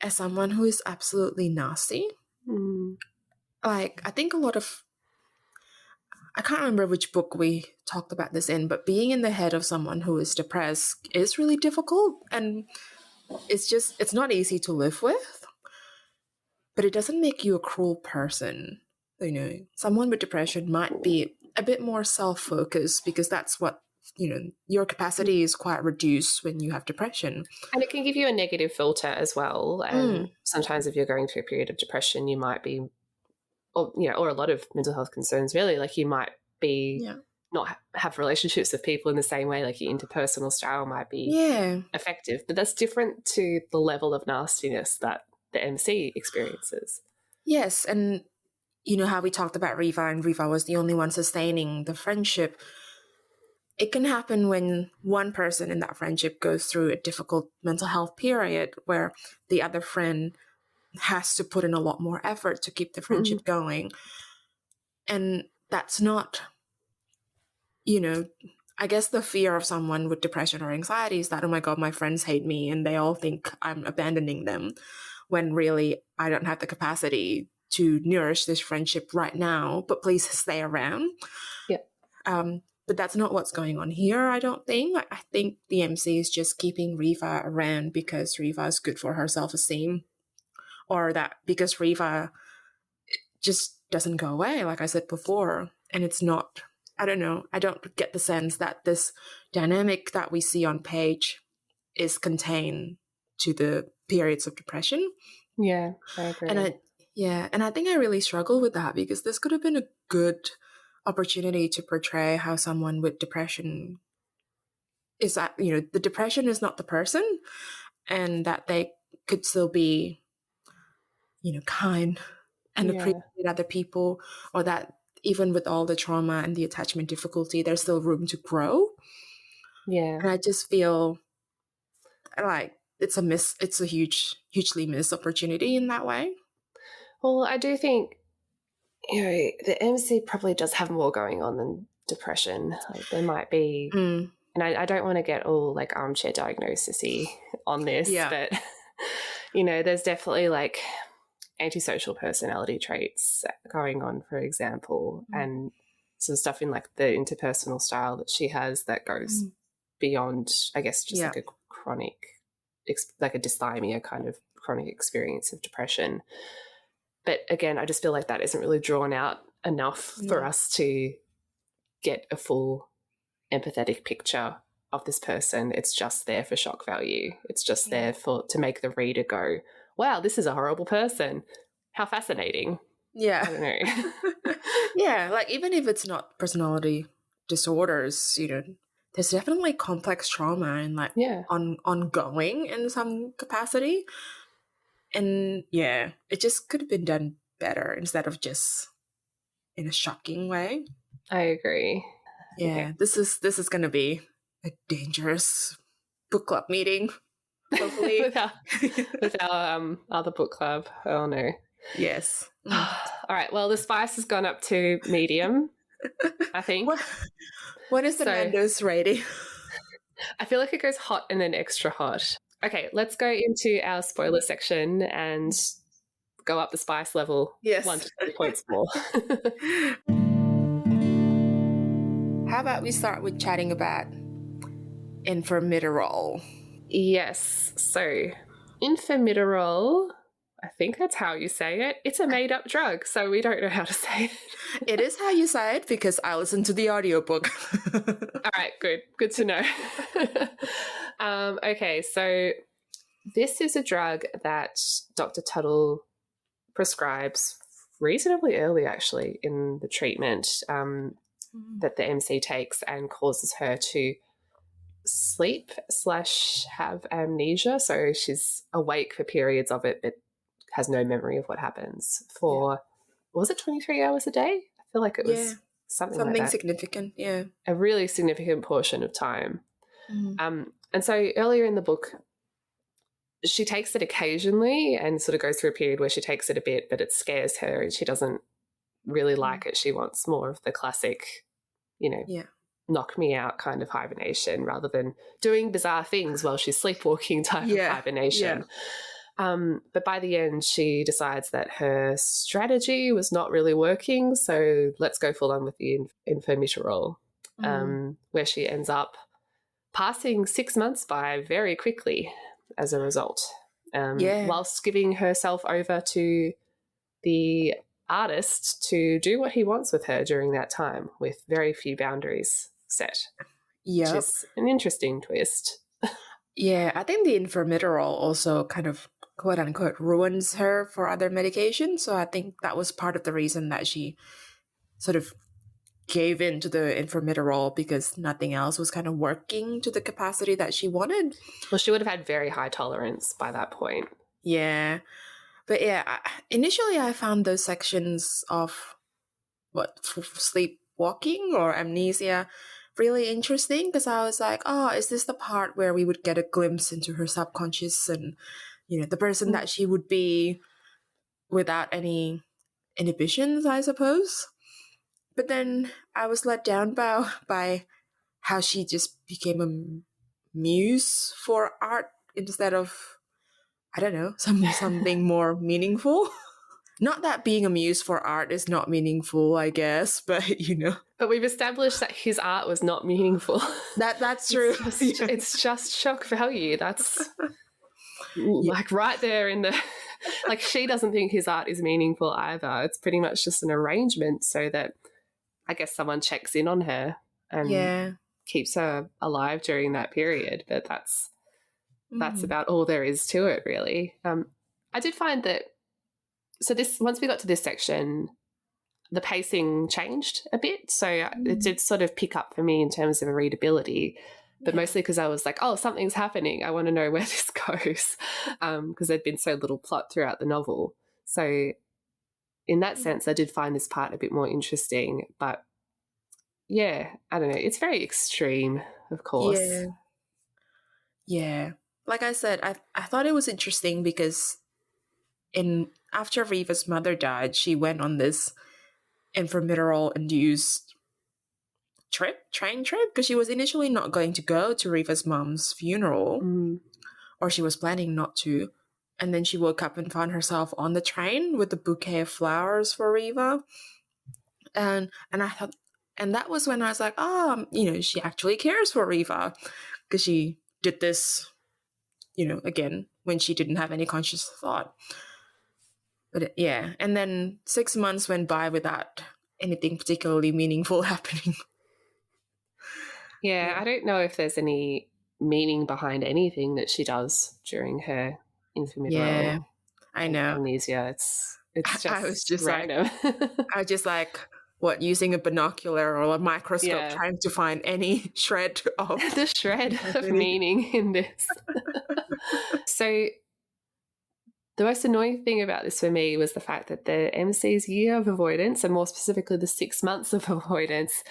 as someone who is absolutely nasty. Like, I think I can't remember which book we talked about this in, but being in the head of someone who is depressed is really difficult, and it's not easy to live with, but it doesn't make you a cruel person. Someone with depression might be a bit more self-focused because that's what, your capacity is quite reduced when you have depression. And it can give you a negative filter as well. And sometimes if you're going through a period of depression, you might be, or a lot of mental health concerns really, like you might be not have relationships with people in the same way, like your interpersonal style might be effective. But that's different to the level of nastiness that the MC experiences. Yes, and how we talked about Riva, and Riva was the only one sustaining the friendship. It can happen when one person in that friendship goes through a difficult mental health period where the other friend has to put in a lot more effort to keep the friendship going. And that's not, I guess the fear of someone with depression or anxiety is that, oh my God, my friends hate me and they all think I'm abandoning them, when really I don't have the capacity to nourish this friendship right now, but please stay around. Yeah. But that's not what's going on here, I don't think. I think the MC is just keeping Riva around because Riva is good for her self-esteem, or that because Riva just doesn't go away, like I said before. And it's not, I don't know, I don't get the sense that this dynamic that we see on page is contained to the periods of depression. Yeah, I agree. And I think I really struggle with that because this could have been a good opportunity to portray how someone with depression is that, the depression is not the person, and that they could still be, kind and appreciate other people, or that even with all the trauma and the attachment difficulty, there's still room to grow. Yeah. And I just feel like it's a hugely missed opportunity in that way. Well, I do think, the MC probably does have more going on than depression. Like, there might be, and I don't want to get all like armchair diagnosis-y on this, but there's definitely like antisocial personality traits going on, for example, and some stuff in like the interpersonal style that she has that goes beyond, I guess, just like a chronic, like a dysthymia kind of chronic experience of depression. But again, I just feel like that isn't really drawn out enough for us to get a full empathetic picture of this person. It's just there for shock value. It's just there to make the reader go, wow, this is a horrible person. How fascinating. Yeah. I don't know. Yeah, like even if it's not personality disorders, there's definitely complex trauma and like ongoing in some capacity. And it just could have been done better instead of just in a shocking way. I agree. Yeah, this is going to be a dangerous book club meeting, hopefully. with our other book club. Oh, no. Yes. All right, well, the spice has gone up to medium, I think. What is the Nando's rating? I feel like it goes hot and then extra hot. Okay, let's go into our spoiler section and go up the spice level 1 to 3 points more. How about we start with chatting about Infirmitorol? Yes, so Infirmitorol, I think that's how you say it. It's a made-up drug, so we don't know how to say it. It is how you say it because I listened to the audiobook. All right, good to know. Okay, so this is a drug that Dr. Tuttle prescribes reasonably early, actually, in the treatment that the MC takes, and causes her to sleep/have amnesia. So she's awake for periods of it, but has no memory of what happens for, was it 23 hours a day? I feel like it was something like that. Significant, yeah. A really significant portion of time. And so earlier in the book, she takes it occasionally and sort of goes through a period where she takes it a bit, but it scares her and she doesn't really like it. She wants more of the classic, knock me out kind of hibernation rather than doing bizarre things while she's sleepwalking type of hibernation. But by the end, she decides that her strategy was not really working, so let's go full on with the Infirmitorol, where she ends up passing 6 months by very quickly as a result, whilst giving herself over to the artist to do what he wants with her during that time with very few boundaries set, which is an interesting twist. Yeah, I think the Infirmitorol also kind of quote-unquote ruins her for other medications, so I think that was part of the reason that she sort of gave in to the Infirmitorol, because nothing else was kind of working to the capacity that she wanted. Well, she would have had very high tolerance by that point. Yeah. But initially I found those sections of sleepwalking or amnesia really interesting, because I was like, oh, is this the part where we would get a glimpse into her subconscious and, the person that she would be without any inhibitions, I suppose? But then I was let down by how she just became a muse for art instead of, I don't know, something more meaningful. Not that being a muse for art is not meaningful, I guess, but But we've established that his art was not meaningful. That's true. It's just shock value. That's like right there in the... Like, she doesn't think his art is meaningful either. It's pretty much just an arrangement so that I guess someone checks in on her and keeps her alive during that period. But that's about all there is to it, really. I did find that, so once we got to this section, the pacing changed a bit. So it did sort of pick up for me in terms of readability, but mostly because I was like, oh, something's happening. I want to know where this goes, because there'd been so little plot throughout the novel. So in that sense, I did find this part a bit more interesting. But yeah, I don't know. It's very extreme, of course. Yeah. Yeah. Like I said, I thought it was interesting because after Riva's mother died, she went on this intramural induced train trip, because she was initially not going to go to Riva's mom's funeral, or she was planning not to. And then she woke up and found herself on the train with a bouquet of flowers for Riva. And I thought, and that was when I was like, oh, she actually cares for Riva, because she did this, again, when she didn't have any conscious thought. But yeah, and then 6 months went by without anything particularly meaningful happening. Yeah, I don't know if there's any meaning behind anything that she does during her intramural I know. amnesia. It's just I was just random. I was just like, what, using a binocular or a microscope, trying to find any shred of the shred of meaning in this. So the most annoying thing about this for me was the fact that the MC's year of avoidance, and more specifically the 6 months of avoidance,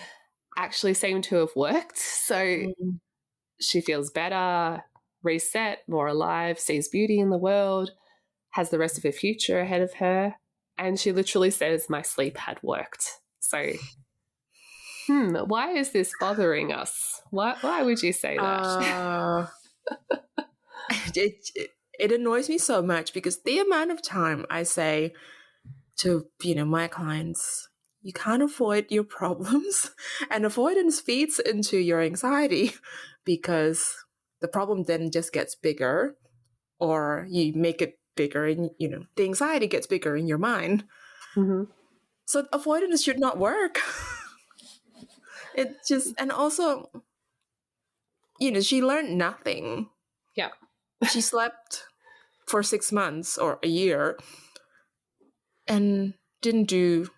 actually seemed to have worked. So she feels better, reset, more alive, sees beauty in the world, has the rest of her future ahead of her, and she literally says, my sleep had worked. So, why is this bothering us? Why would you say that? It annoys me so much, because the amount of time I say to, my clients, you can't avoid your problems, and avoidance feeds into your anxiety, because the problem then just gets bigger, or you make it bigger, and the anxiety gets bigger in your mind. So avoidance should not work. It just, and also, she learned nothing. Yeah. She slept for 6 months or a year and didn't do.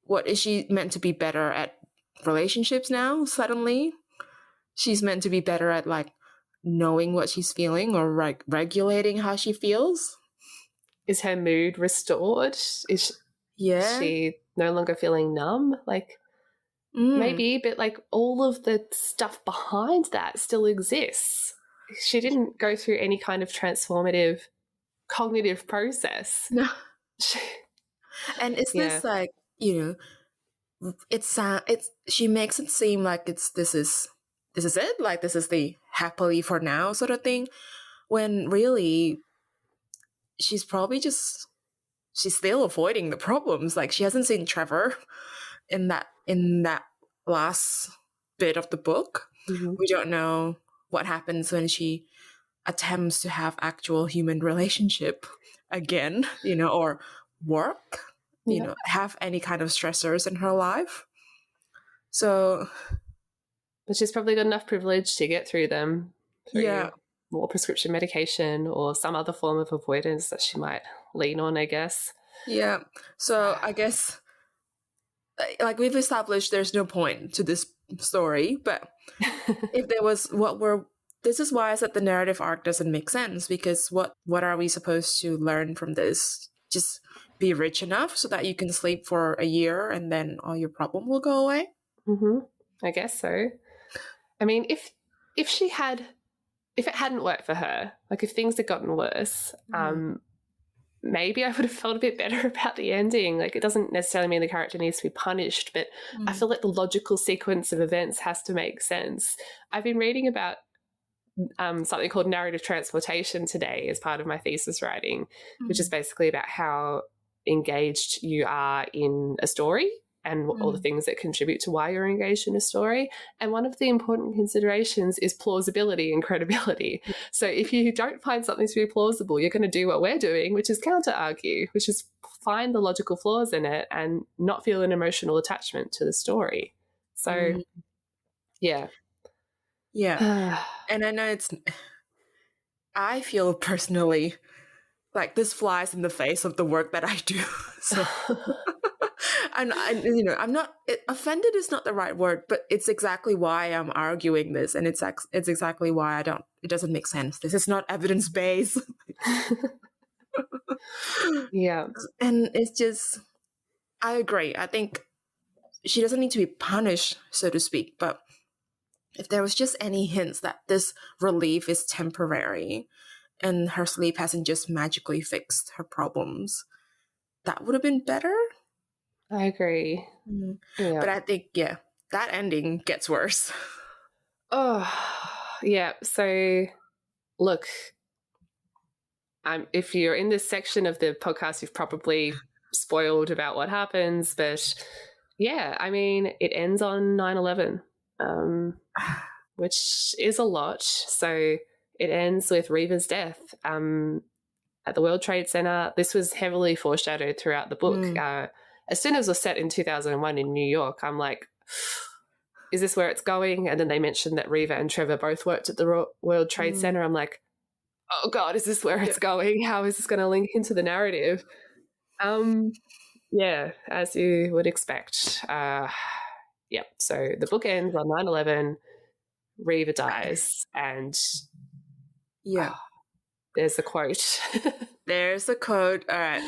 What is she meant to be better at? Relationships now? Suddenly she's meant to be better at knowing what she's feeling, or regulating how she feels. Is her mood restored? Is she no longer feeling numb? Maybe, but all of the stuff behind that still exists. She didn't go through any kind of transformative cognitive process. No. And it's this she makes it seem like this is it, this is the happily for now sort of thing, when really she's probably she's still avoiding the problems. She hasn't seen Trevor in that last bit of the book. We don't know what happens when she attempts to have actual human relationship again, or work, have any kind of stressors in her life. So, but she's probably got enough privilege to get through them. More prescription medication or some other form of avoidance that she might lean on, I guess. Yeah. So I guess, we've established, there's no point to this story, but if there was, this is why I said the narrative arc doesn't make sense, because what are we supposed to learn from this? Just be rich enough so that you can sleep for a year and then all your problem will go away? I guess so. I mean, if it hadn't worked for her, if things had gotten worse, maybe I would have felt a bit better about the ending. It doesn't necessarily mean the character needs to be punished, but I feel like the logical sequence of events has to make sense. I've been reading about something called narrative transportation today as part of my thesis writing, which is basically about how engaged you are in a story and all the things that contribute to why you're engaged in a story. And one of the important considerations is plausibility and credibility. So if you don't find something to be plausible, you're going to do what we're doing, which is counter-argue, which is find the logical flaws in it and not feel an emotional attachment to the story. So, yeah. And I know I feel personally like this flies in the face of the work that I do. So, and I'm not, offended is not the right word, but it's exactly why I'm arguing this, and it's exactly why it doesn't make sense. This is not evidence-based. Yeah. And it's just, I agree. I think she doesn't need to be punished, so to speak, but if there was just any hints that this relief is temporary and her sleep hasn't just magically fixed her problems, that would have been better. I agree. Yeah. But I think, yeah, that ending gets worse. Oh, yeah. So, look, if you're in this section of the podcast, you've probably spoiled about what happens. But yeah, I mean, it ends on 9/11, which is a lot. So it ends with Reva's death at the World Trade Center. This was heavily foreshadowed throughout the book. As soon as it was set in 2001 in New York, I'm like, is this where it's going? And then they mentioned that Reva and Trevor both worked at the World Trade Center. I'm like, oh God, is this where it's going? How is this going to link into the narrative? Yeah, as you would expect. Yeah, so the book ends on 9/11, Reva dies, and there's a quote. There's a quote. All right,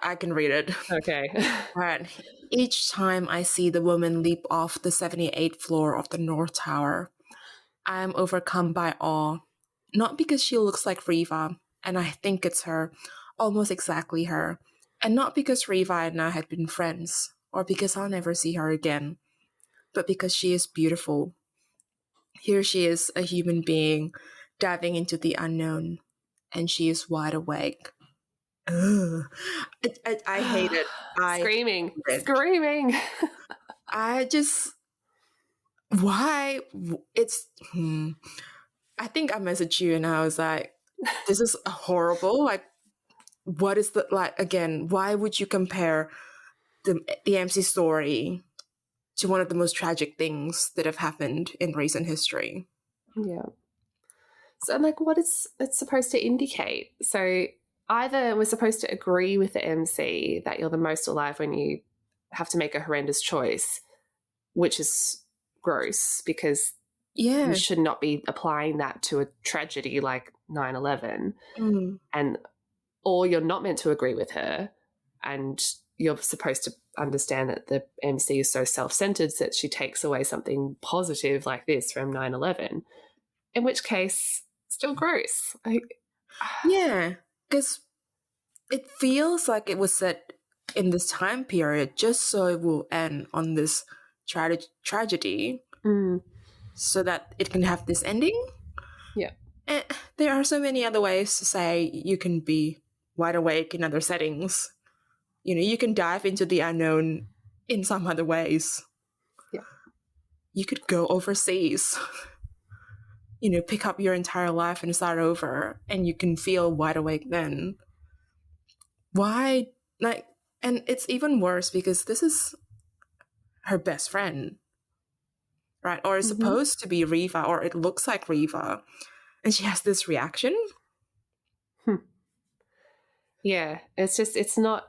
I can read it. Okay. All right. Each time I see the woman leap off the 78th floor of the North Tower, I am overcome by awe. Not because she looks like Reva, and I think it's her, almost exactly her, and not because Reva and I had been friends, or because I'll never see her again, but because she is beautiful. Here she is, a human being, diving into the unknown, and she is wide awake. Ugh. I hate it. Screaming. Screaming. I just... Why? It's... I think I messaged you and I was like, this is horrible. Like, what is the... Like, again, why would you compare the MC story to one of the most tragic things that have happened in recent history? Yeah. So I'm like, what is it supposed to indicate? So either we're supposed to agree with the MC that you're the most alive when you have to make a horrendous choice, which is gross because you should not be applying that to a tragedy like 9/11. And or you're not meant to agree with her and you're supposed to understand that the MC is so self-centered that she takes away something positive like this from 9/11, in which case still gross. Yeah, because it feels like it was set in this time period just so it will end on this tragedy so that it can have this ending. Yeah. And there are so many other ways to say you can be wide awake in other settings. You know, you can dive into the unknown in some other ways. Yeah. You could go overseas. You know, pick up your entire life and start over, and you can feel wide awake then. Why? Like, and it's even worse because this is her best friend, right? Or it's supposed to be Reva, or it looks like Reva, and she has this reaction. Yeah, it's not.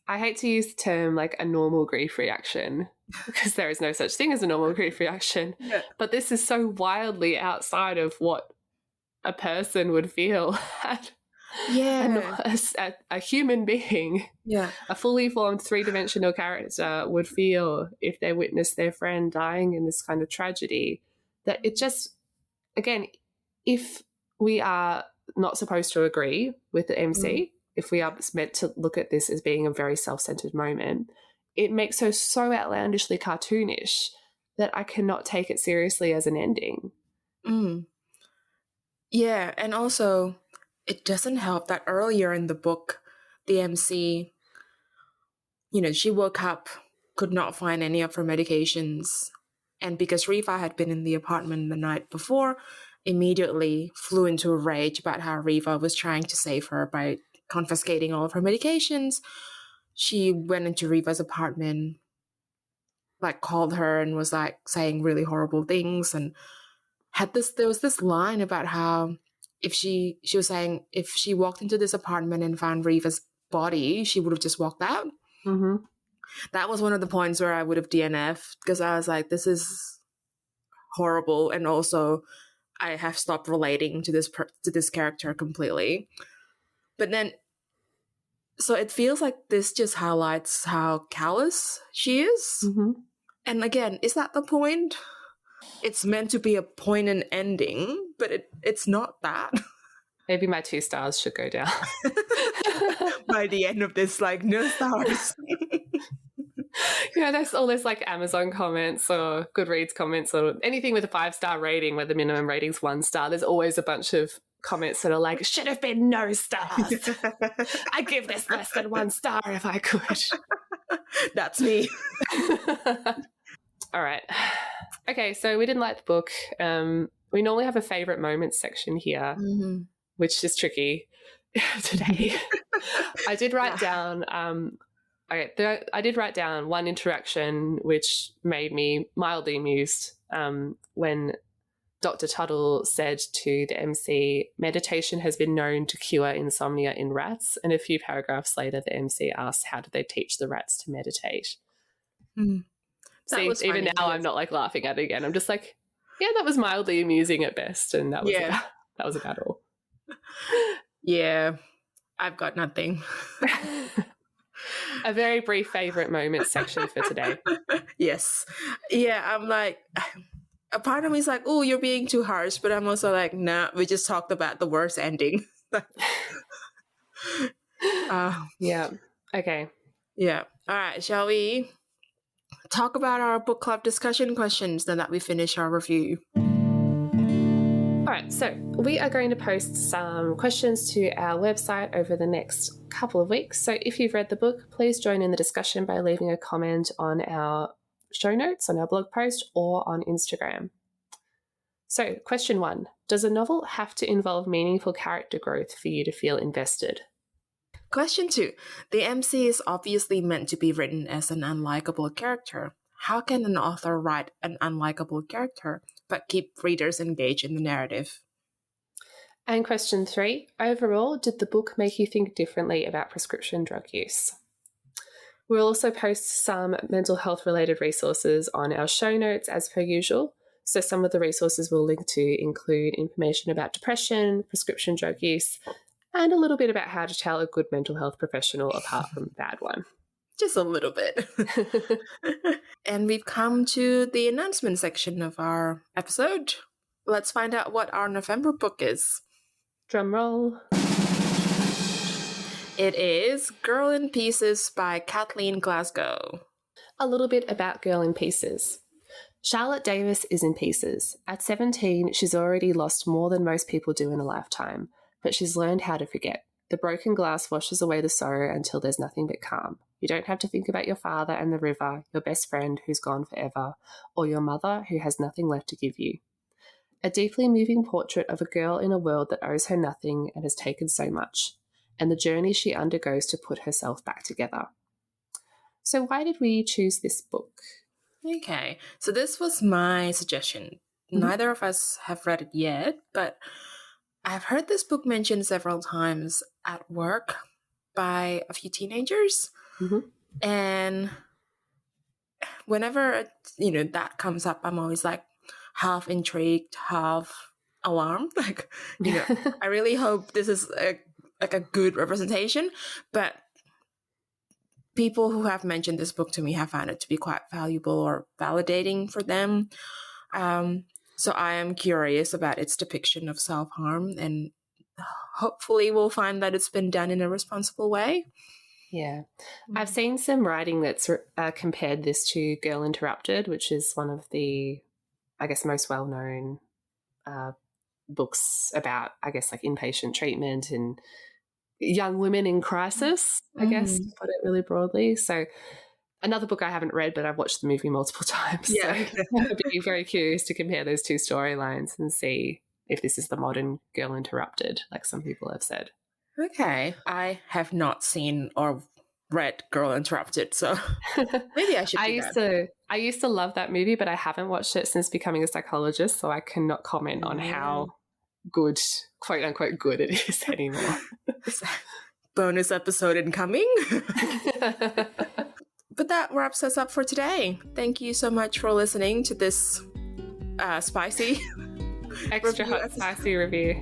I hate to use the term like a normal grief reaction because there is no such thing as a normal grief reaction. Yeah. But this is so wildly outside of what a person would feel at a human being, a fully formed three-dimensional character would feel if they witnessed their friend dying in this kind of tragedy. That it just, again, if we are not supposed to agree with the MC, if we are meant to look at this as being a very self-centered moment, it makes her so outlandishly cartoonish that I cannot take it seriously as an ending. Yeah, and also it doesn't help that earlier in the book, the MC, you know, she woke up, could not find any of her medications, and because Reva had been in the apartment the night before, immediately flew into a rage about how Reva was trying to save her by confiscating all of her medications. She went into Reva's apartment, like called her and was like saying really horrible things, and there was this line about how if she was saying if she walked into this apartment and found Reva's body, she would have just walked out. That was one of the points where I would have DNF'd because I was like, this is horrible. And also I have stopped relating to this character completely. But then, so it feels like this just highlights how callous she is. Mm-hmm. And again, is that the point? It's meant to be a poignant ending, but it's not that. Maybe my 2 stars should go down. By the end of this, like, no stars. There's all those like Amazon comments or Goodreads comments or anything with a 5-star rating where the minimum rating's 1 star. There's always a bunch of comments that are like, should have been no stars. I give this less than 1 star if I could. That's me. All right. Okay, so we didn't like the book. We normally have a favourite moments section here, which is tricky today. I did write down I did write down one interaction which made me mildly amused when Dr. Tuttle said to the MC, meditation has been known to cure insomnia in rats. And a few paragraphs later, the MC asked, how did they teach the rats to meditate? See, even now I'm not like laughing at it again. I'm just like, yeah, that was mildly amusing at best. And that was about all. Yeah, I've got nothing. A very brief favourite moment section for today. Yes. Yeah, I'm like, a part of me is like, oh, you're being too harsh. But I'm also like, nah, we just talked about the worst ending. Yeah. Okay. Yeah. All right. Shall we talk about our book club discussion questions now that we finish our review? All right, so we are going to post some questions to our website over the next couple of weeks. So if you've read the book, please join in the discussion by leaving a comment on our show notes, on our blog post, or on Instagram. So question 1, does a novel have to involve meaningful character growth for you to feel invested? Question 2, the MC is obviously meant to be written as an unlikable character. How can an author write an unlikable character but keep readers engaged in the narrative? And question 3, overall, did the book make you think differently about prescription drug use? We'll also post some mental health related resources on our show notes as per usual. So some of the resources we'll link to include information about depression, prescription drug use, and a little bit about how to tell a good mental health professional apart from a bad one. Just a little bit. And we've come to the announcement section of our episode. Let's find out what our November book is. Drum roll. It is Girl in Pieces by Kathleen Glasgow. A little bit about Girl in Pieces. Charlotte Davis is in pieces. At 17, she's already lost more than most people do in a lifetime, but she's learned how to forget. The broken glass washes away the sorrow until there's nothing but calm. You don't have to think about your father and the river, your best friend who's gone forever, or your mother who has nothing left to give you. A deeply moving portrait of a girl in a world that owes her nothing and has taken so much, and the journey she undergoes to put herself back together. So why did we choose this book? Okay, so this was my suggestion. Neither of us have read it yet, but I've heard this book mentioned several times at work by a few teenagers. And whenever, that comes up, I'm always like half intrigued, half alarmed. Like, I really hope this is a good representation. But people who have mentioned this book to me have found it to be quite valuable or validating for them. So I am curious about its depiction of self-harm, and hopefully we'll find that it's been done in a responsible way. Yeah. I've seen some writing that's compared this to Girl Interrupted, which is one of the, I guess, most well-known books about, I guess, like inpatient treatment and young women in crisis, I guess, to put it really broadly. So another book I haven't read, but I've watched the movie multiple times. Yeah. So I'd be very curious to compare those two storylines and see if this is the modern Girl Interrupted, like some people have said. Okay. I have not seen or read Girl Interrupted, so maybe I should I used to love that movie, but I haven't watched it since becoming a psychologist, so I cannot comment on how good, quote unquote, good it is anymore. Bonus episode incoming. But that wraps us up for today. Thank you so much for listening to this spicy Extra hot, spicy review.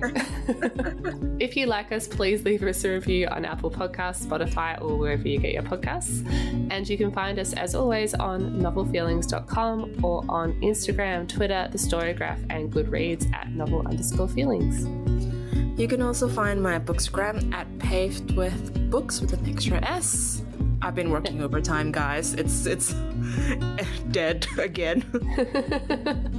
If you like us, please leave us a review on Apple Podcasts, Spotify, or wherever you get your podcasts. And you can find us, as always, on novelfeelings.com or on Instagram, Twitter, The Storygraph, and Goodreads at novel_feelings. You can also find my bookstagram at paved with books with an extra S. I've been working overtime, guys. It's dead again.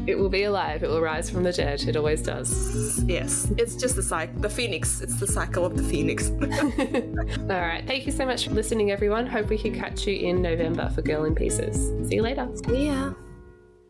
It will be alive. It will rise from the dead. It always does. Yes, it's just the phoenix. It's the cycle of the phoenix. All right. Thank you so much for listening, everyone. Hope we can catch you in November for Girl in Pieces. See you later. Yeah.